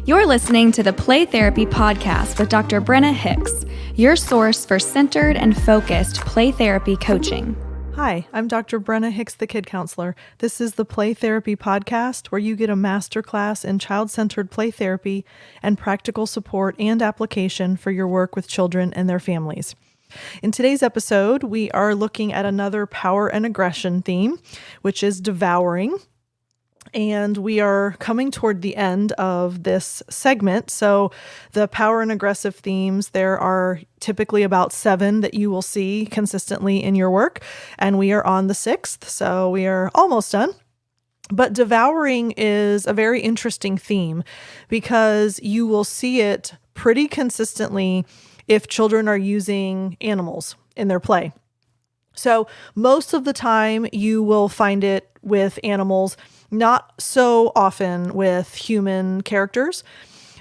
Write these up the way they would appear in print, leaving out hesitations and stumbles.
You're listening to the Play Therapy Podcast with Dr. Brenna Hicks, your source for centered and focused play therapy coaching. Hi, I'm Dr. Brenna Hicks, the Kid Counselor. This is the Play Therapy Podcast, where you get a masterclass in child-centered play therapy and practical support and application for your work with children and their families. In today's episode, we are looking at another power and aggression theme, which is devouring. And we are coming toward the end of this segment. So the power and aggressive themes, there are typically about 7 that you will see consistently in your work. And we are on the 6th, so we are almost done. But devouring is a very interesting theme because you will see it pretty consistently if children are using animals in their play. So most of the time you will find it with animals, not so often with human characters.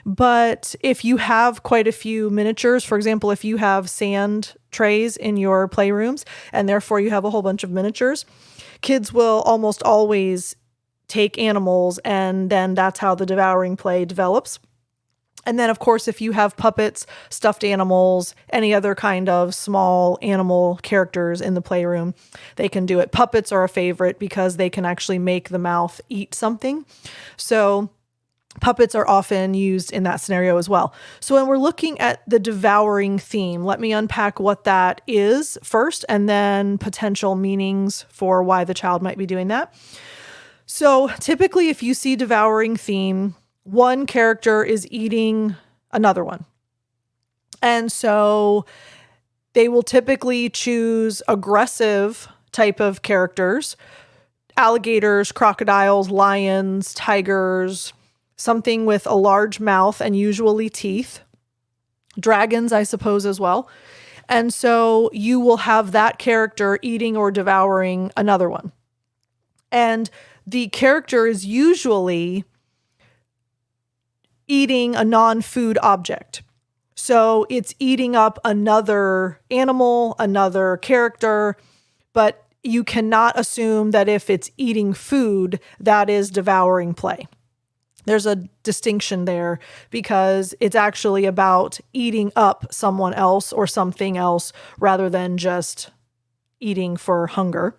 But if you have quite a few miniatures, for example, if you have sand trays in your playrooms and therefore you have a whole bunch of miniatures, kids will almost always take animals, and then that's how the devouring play develops. And then, of course, if you have puppets, stuffed animals, any other kind of small animal characters in the playroom, they can do it. Puppets are a favorite because they can actually make the mouth eat something. So puppets are often used in that scenario as well. So when we're looking at the devouring theme, let me unpack what that is first, and then potential meanings for why the child might be doing that. So typically, if you see devouring theme, one character is eating another one. And so they will typically choose aggressive type of characters, alligators, crocodiles, lions, tigers, something with a large mouth and usually teeth, dragons, I suppose, as well. And so you will have that character eating or devouring another one. And the character is usually eating a non-food object. So it's eating up another animal, another character, but you cannot assume that if it's eating food, that is devouring play. There's a distinction there because it's actually about eating up someone else or something else rather than just eating for hunger.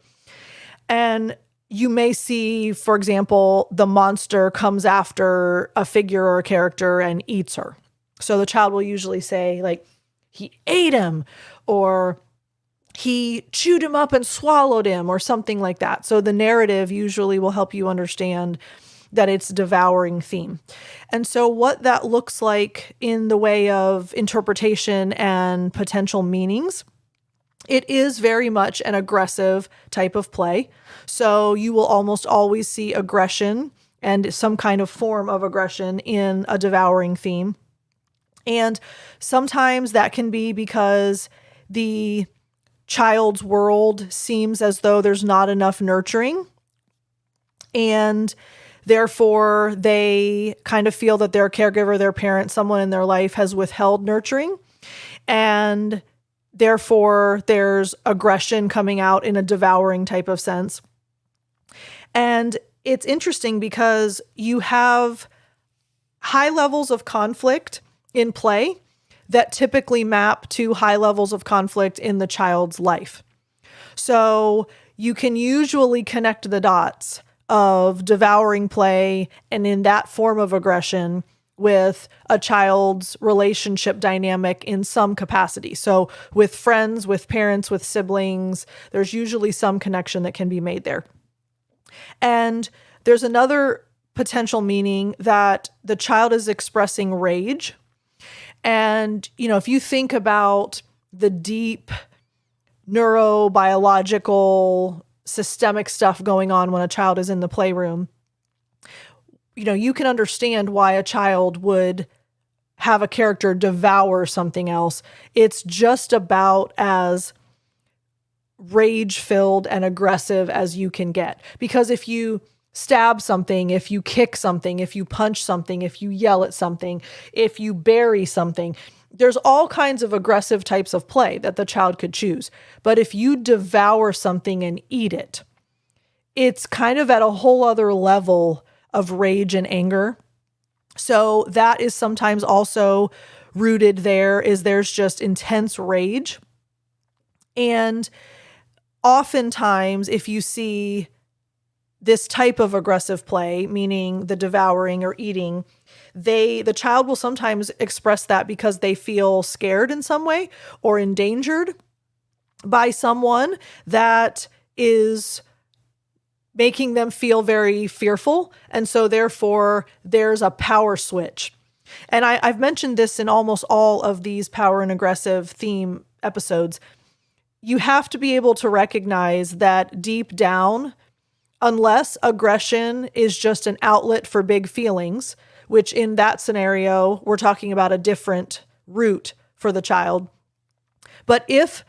And you may see, for example, the monster comes after a figure or a character and eats her. So the child will usually say, like, he ate him, or he chewed him up and swallowed him, or something like that. So the narrative usually will help you understand that it's devouring theme. And so what that looks like in the way of interpretation and potential meanings, it is very much an aggressive type of play. So you will almost always see aggression and some kind of form of aggression in a devouring theme. And sometimes that can be because the child's world seems as though there's not enough nurturing. And therefore, they kind of feel that their caregiver, their parent, someone in their life has withheld nurturing. And therefore, there's aggression coming out in a devouring type of sense. And it's interesting because you have high levels of conflict in play that typically map to high levels of conflict in the child's life. So you can usually connect the dots of devouring play and in that form of aggression with a child's relationship dynamic in some capacity. So with friends, with parents, with siblings, there's usually some connection that can be made there. And there's another potential meaning that the child is expressing rage. And, if you think about the deep neurobiological systemic stuff going on when a child is in the playroom, you can understand why a child would have a character devour something else. It's just about as rage-filled and aggressive as you can get. Because if you stab something, if you kick something, if you punch something, if you yell at something, if you bury something, there's all kinds of aggressive types of play that the child could choose. But if you devour something and eat it, it's kind of at a whole other level of rage and anger. So that is sometimes also rooted there's just intense rage. And oftentimes, if you see this type of aggressive play, meaning the devouring or eating, the child will sometimes express that because they feel scared in some way or endangered by someone that is making them feel very fearful. And so therefore there's a power switch. And I've mentioned this in almost all of these power and aggressive theme episodes. You have to be able to recognize that deep down, unless aggression is just an outlet for big feelings, which in that scenario, we're talking about a different route for the child. But if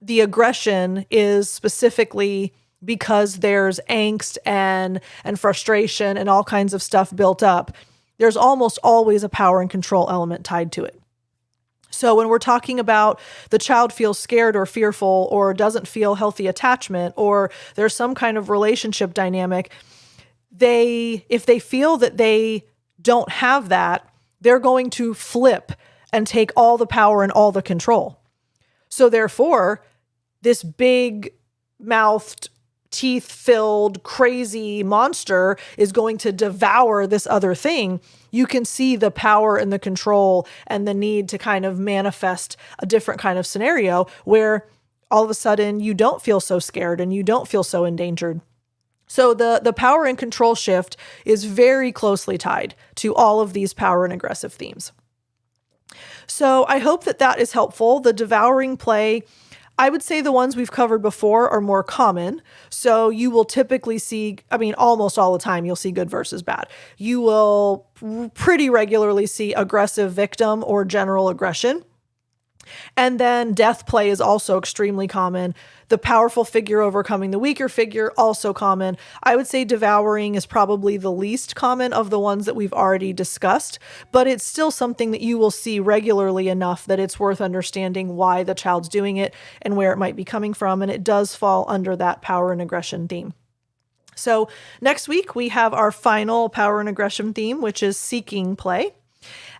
the aggression is specifically because there's angst and frustration and all kinds of stuff built up, there's almost always a power and control element tied to it. So when we're talking about the child feels scared or fearful or doesn't feel healthy attachment, or there's some kind of relationship dynamic, if they feel that they don't have that, they're going to flip and take all the power and all the control. So therefore, this big mouthed, teeth-filled, crazy monster is going to devour this other thing. You can see the power and the control and the need to kind of manifest a different kind of scenario where all of a sudden you don't feel so scared and you don't feel so endangered. So the power and control shift is very closely tied to all of these power and aggressive themes. So I hope that is helpful. The devouring play, I would say the ones we've covered before are more common. So you will typically see, almost all the time, you'll see good versus bad. You will pretty regularly see aggressive victim or general aggression. And then death play is also extremely common. The powerful figure overcoming the weaker figure, also common. I would say devouring is probably the least common of the ones that we've already discussed, but it's still something that you will see regularly enough that it's worth understanding why the child's doing it and where it might be coming from. And it does fall under that power and aggression theme. So next week, we have our final power and aggression theme, which is seeking play.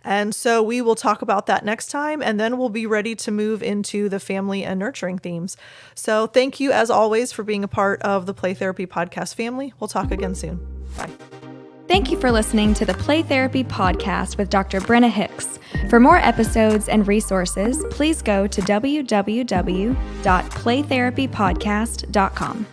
And so we will talk about that next time, and then we'll be ready to move into the family and nurturing themes. So thank you, as always, for being a part of the Play Therapy Podcast family. We'll talk again soon. Bye. Thank you for listening to the Play Therapy Podcast with Dr. Brenna Hicks. For more episodes and resources, please go to www.playtherapypodcast.com.